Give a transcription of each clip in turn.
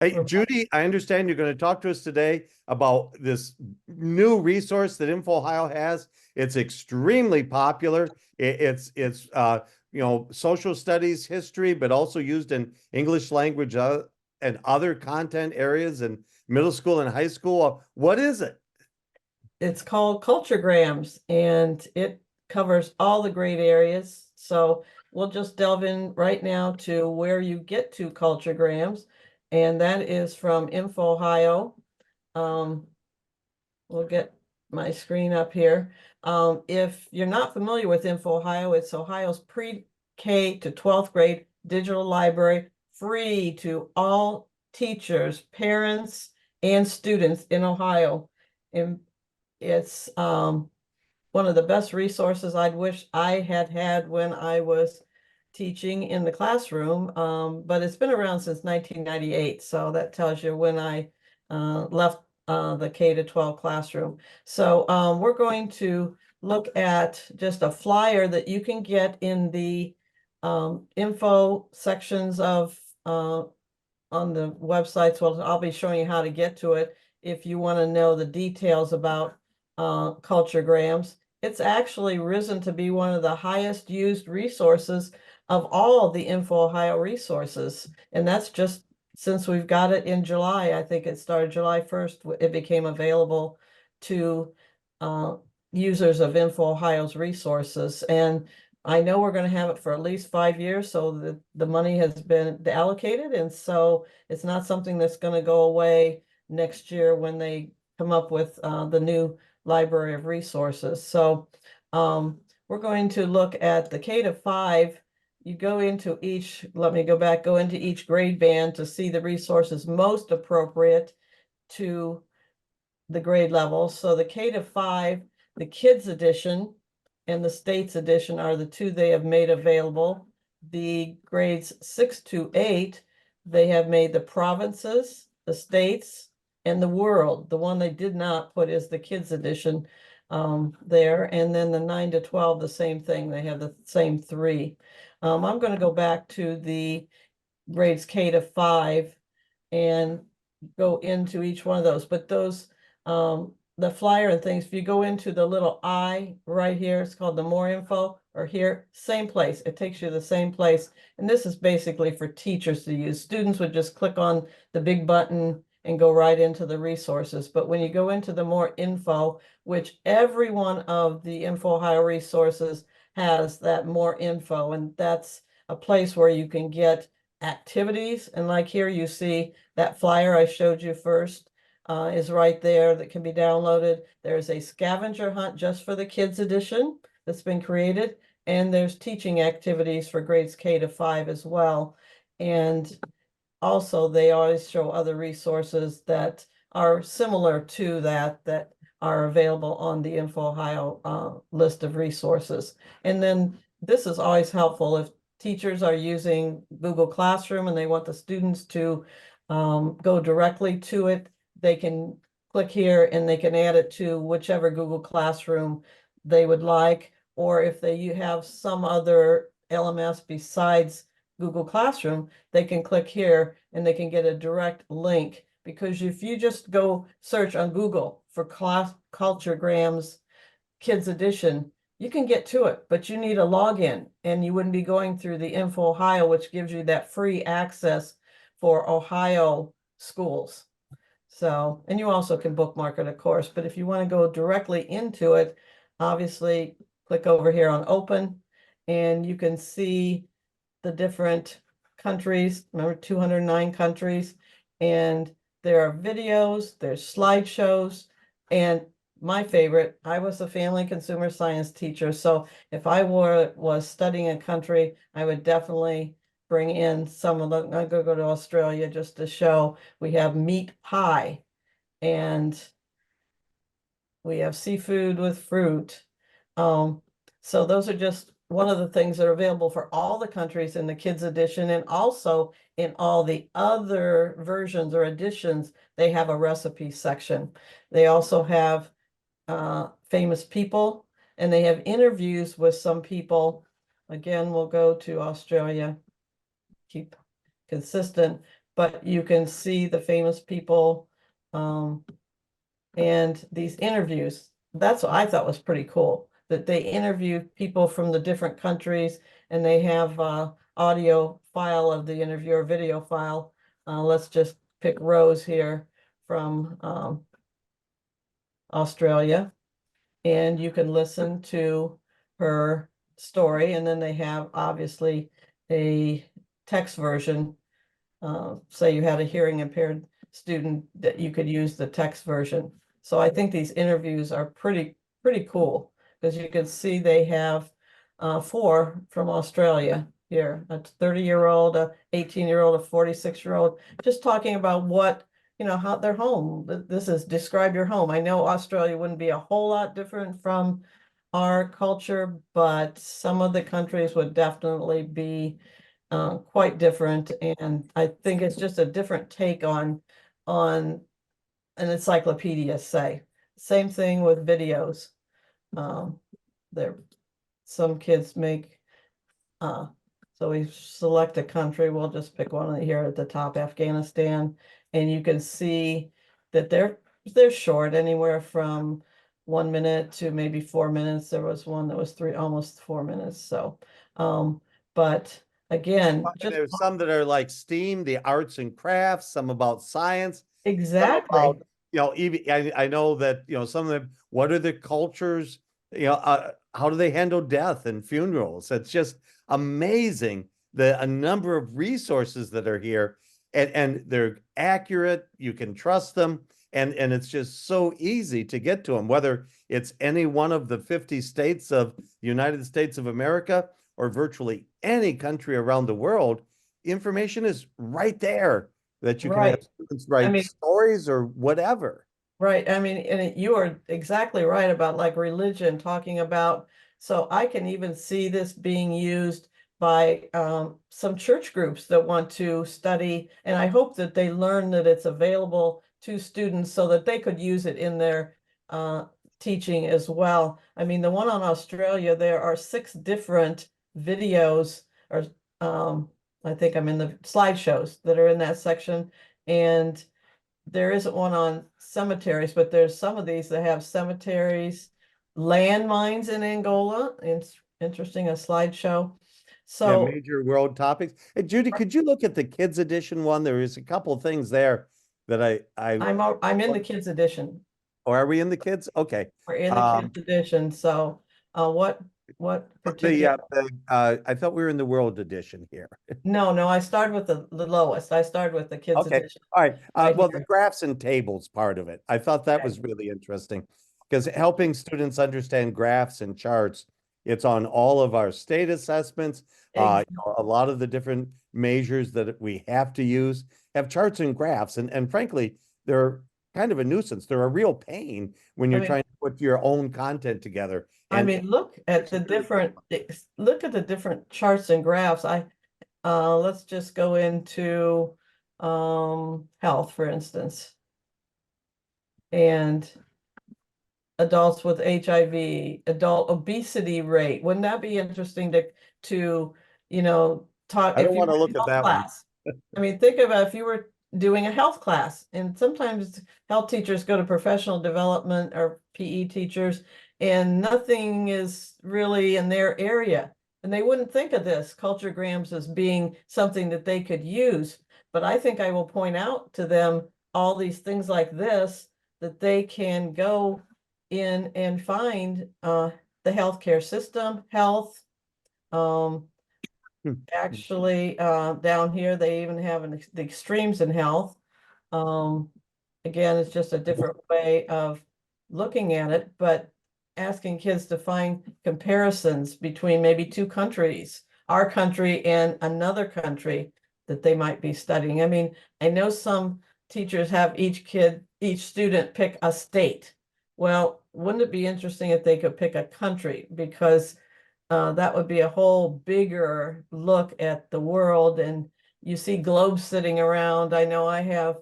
Hey, Judy, I understand you're going to talk to us today about this new resource that InfoHio has. It's extremely popular. It's social studies, history, but also used in English language and other content areas in middle school and high school. What is it? It's called Culturegrams and it covers all the great areas. So we'll just delve in right now to where you get to Culturegrams, and that is from Infohio. Um, we'll get my screen up here. If you're not familiar with Infohio, it's Ohio's pre-K to 12th grade digital library, free to all teachers, parents, and students in Ohio. And it's one of the best resources I'd wish I had had when I was teaching in the classroom. But it's been around since 1998, so that tells you when I left the K to 12 classroom. So we're going to look at just a flyer that you can get in the info sections of on the websites. Well, I'll be showing you how to get to it if you want to know the details about Culturegrams. It's actually risen to be one of the highest used resources of all the InfoOhio resources. And that's just since we've got it in July. I think it started July 1st. It became available to uh, users of InfoOhio's resources. And I know we're going to have it for at least 5 years, so the money has been allocated, and so it's not something that's going to go away next year when they come up with the new library of resources. So we're going to look at the K to 5. You go into each, let me go back, go into each grade band to see the resources most appropriate to the grade level. So the K to 5, the kids edition and the states edition are the two they have made available. The grades 6 to 8, they have made the provinces, the states, and the world. The one they did not put is the kids edition there. And then the 9 to 12, the same thing. They have the same three. I'm going to go back to the grades K to 5 and go into each one of those. But those, the flyer and things, if you go into the little I right here, it's called the more info, or here, same place. It takes you to the same place. And this is basically for teachers to use. Students would just click on the big button and go right into the resources. But when you go into the more info, which every one of the InfoHio resources has that more info, and that's a place where you can get activities. And like here, you see that flyer I showed you first is right there that can be downloaded. There's a scavenger hunt just for the kids edition that's been created. And there's teaching activities for grades K to 5 as well. And also they always show other resources that are similar to that are available on the InfoOhio list of resources. And then this is always helpful if teachers are using Google Classroom and they want the students to go directly to it. They can click here and they can add it to whichever Google Classroom they would like. Or if you have some other LMS besides Google Classroom, they can click here and they can get a direct link. Because if you just go search on Google for Culturegrams Kids Edition, you can get to it, but you need a login and you wouldn't be going through the InfoOhio, which gives you that free access for Ohio schools. So, and you also can bookmark it, of course, but if you want to go directly into it, obviously click over here on open and you can see the different countries. Remember, 209 countries, and there are videos, there's slideshows, and my favorite, I was a family consumer science teacher, so if I was studying a country, I would definitely bring in some of the, I'm gonna go to Australia just to show. We have meat pie, and we have seafood with fruit. So those are just one of the things that are available for all the countries in the kids edition, and also in all the other versions or editions, they have a recipe section. They also have famous people, and they have interviews with some people. Again, we'll go to Australia, keep consistent. but you can see the famous people and these interviews. That's what I thought was pretty cool, that they interview people from the different countries and they have audio file of the interview or video file. Let's just pick Rose here from Australia, and you can listen to her story. And then they have obviously a text version. Say you had a hearing impaired student, that you could use the text version. So I think these interviews are pretty cool, because you can see they have four from Australia here, a 30-year-old, a 18-year-old, a 46-year-old, just talking about what, how their home. This is describe your home. I know Australia wouldn't be a whole lot different from our culture, but some of the countries would definitely be quite different. And I think it's just a different take on an encyclopedia, say. Same thing with videos. There, some kids make, so we select a country, we'll just pick one here at the top, Afghanistan, and you can see that they're short, anywhere from 1 minute to maybe 4 minutes. There was one that was almost 4 minutes. So, but again, And just there's some that are like STEAM, the arts and crafts, some about science, some exactly. about, even I know that, some of them, what are the cultures, how do they handle death and funerals? It's just amazing a number of resources that are here, and they're accurate, you can trust them, and it's just so easy to get to them, whether it's any one of the 50 states of the United States of America or virtually any country around the world. Information is right there that you can have Right. students I write mean, stories or whatever. right. I mean, you are exactly right about like religion, talking about, so I can even see this being used by some church groups that want to study, and I hope that they learn that it's available to students so that they could use it in their teaching as well. I mean, the one on Australia, there are 6 different videos, or I think I'm in the slideshows that are in that section, and there isn't one on cemeteries, but there's some of these that have cemeteries, landmines in Angola. It's interesting, a slideshow. Yeah, So major world topics. Hey, Judy, could you look at the kids edition one? There is a couple of things there that I'm in the kids edition. or are we in the kids? Okay. We're in the Um, kids edition. So what the, particular? I thought we were in the world edition here. No, I started with the lowest. I started with the kids Okay, edition all right. right Well, the here. graphs and tables part of it, I thought that Okay. was really interesting because helping students understand graphs and charts, it's on all of our state assessments. A lot of the different measures that we have to use have charts and graphs, and frankly, they're kind of a nuisance. They're a real pain when I you're mean, trying to put your own content together. I And mean, look at the different, look at the different charts and graphs. Let's just go into health, for instance, and adults with HIV, adult obesity rate. Wouldn't that be interesting to talk I if don't you want were to in look at health that one. class? I mean, think about if you were doing a health class, and sometimes health teachers go to professional development or PE teachers, and nothing is really in their area. And they wouldn't think of this culturegrams as being something that they could use. But I think I will point out to them all these things like this that they can go in and find the healthcare system, health, um, actually, down here, they even have the extremes in health. Um, again, it's just a different way of looking at it, but asking kids to find comparisons between maybe 2 countries, our country and another country that they might be studying. I mean, I know some teachers have each student pick a state. Well, wouldn't it be interesting if they could pick a country? Because that would be a whole bigger look at the world. And you see globes sitting around. I know I have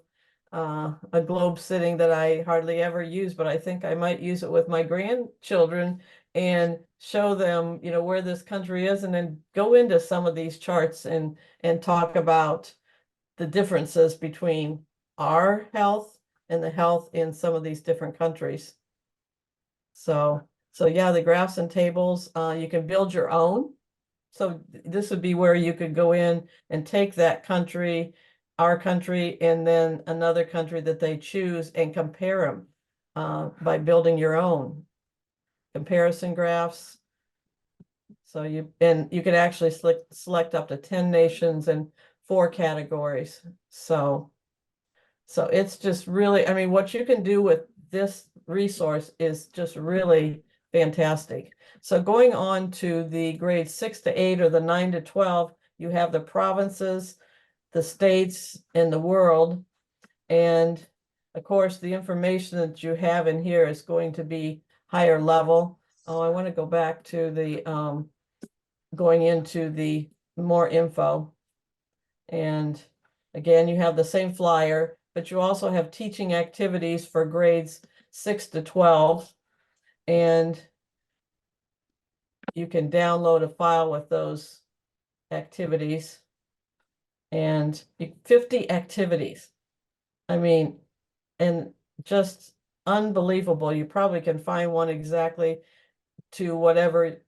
a globe sitting that I hardly ever use, but I think I might use it with my grandchildren and show them, where this country is, and then go into some of these charts and talk about the differences between our health and the health in some of these different countries. So yeah, the graphs and tables, you can build your own. So this would be where you could go in and take that country, our country, and then another country that they choose and compare them by building your own comparison graphs. So you could actually select up to 10 nations and 4 categories. So it's just really, I mean, what you can do with this resource is just really fantastic. So going on to the grades 6 to 8 or the 9 to 12, you have the provinces, the states, and the world. And of course, the information that you have in here is going to be higher level. Oh, I want to go back to the going into the more info. And again, you have the same flyer, but you also have teaching activities for grades 6 to 12. And you can download a file with those activities. And 50 activities. I mean, and just unbelievable. You probably can find one exactly to whatever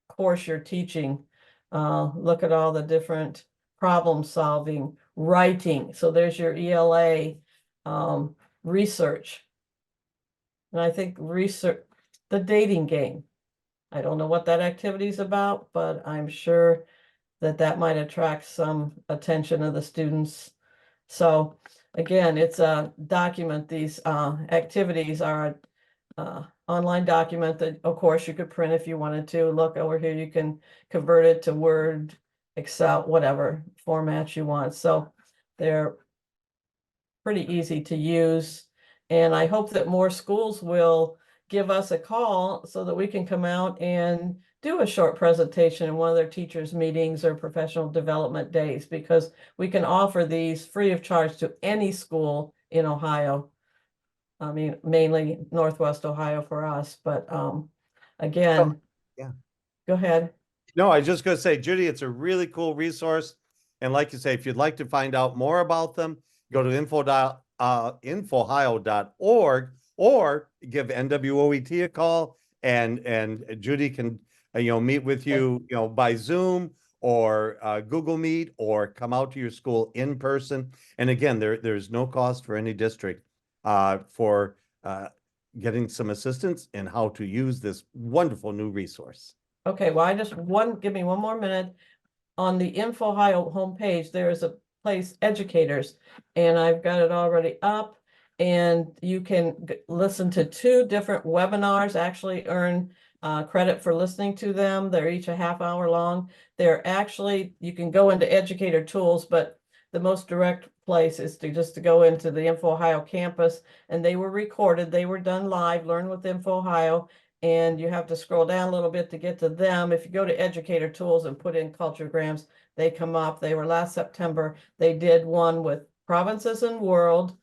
course you're teaching. Look at all the different problem solving, writing. So there's your ELA, research. And I think research, the dating game. I don't know what that activity is about, but I'm sure that might attract some attention of the students. So again, it's a document. These activities are online document that, of course, you could print if you wanted to. Look over here, you can convert it to Word, Excel, whatever format you want. So they're pretty easy to use. And I hope that more schools will give us a call so that we can come out and do a short presentation in one of their teachers' meetings or professional development days, because we can offer these free of charge to any school in Ohio. I mean, mainly Northwest Ohio for us, but again, Yeah. go ahead. No, I was just going to say, Judy, it's a really cool resource. And like you say, if you'd like to find out more about them, go to infohio.org or give NWOET a call, and Judy can meet with you by Zoom or Google Meet, or come out to your school in person. And again, there's no cost for any district for getting some assistance in how to use this wonderful new resource. Okay, well, give me one more minute. On the Infohio homepage, there is a place, educators, and I've got it already up. And you can listen to 2 different webinars, actually earn credit for listening to them. They're each a half hour long. You can go into educator tools, but the most direct place is to go into the Infohio campus, and they were recorded. They were done live, Learn with Infohio. And you have to scroll down a little bit to get to them. If you go to educator tools and put in culturegrams, they come up. They were last September. They did one with provinces and world,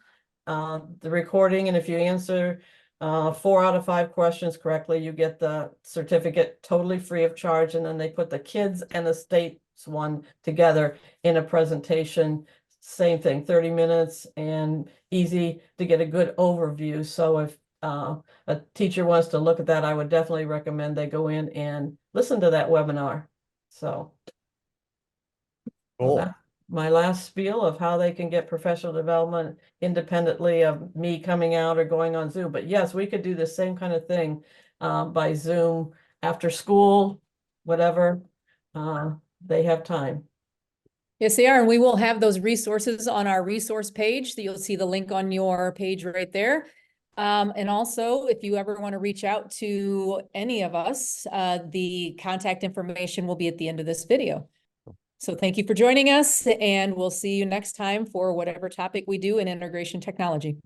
the recording. And if you answer 4 out of 5 questions correctly, you get the certificate totally free of charge. And then they put the kids and the states one together in a presentation. Same thing, 30 minutes and easy to get a good overview. So if a teacher wants to look at that, I would definitely recommend they go in and listen to that webinar. So Cool. that's my last spiel of how they can get professional development independently of me coming out or going on Zoom. But yes, we could do the same kind of thing by Zoom after school, whatever. They have time. Yes, they are. And we will have those resources on our resource page. So you'll see the link on your page right there. And also, if you ever want to reach out to any of us, the contact information will be at the end of this video. So thank you for joining us, and we'll see you next time for whatever topic we do in integration technology.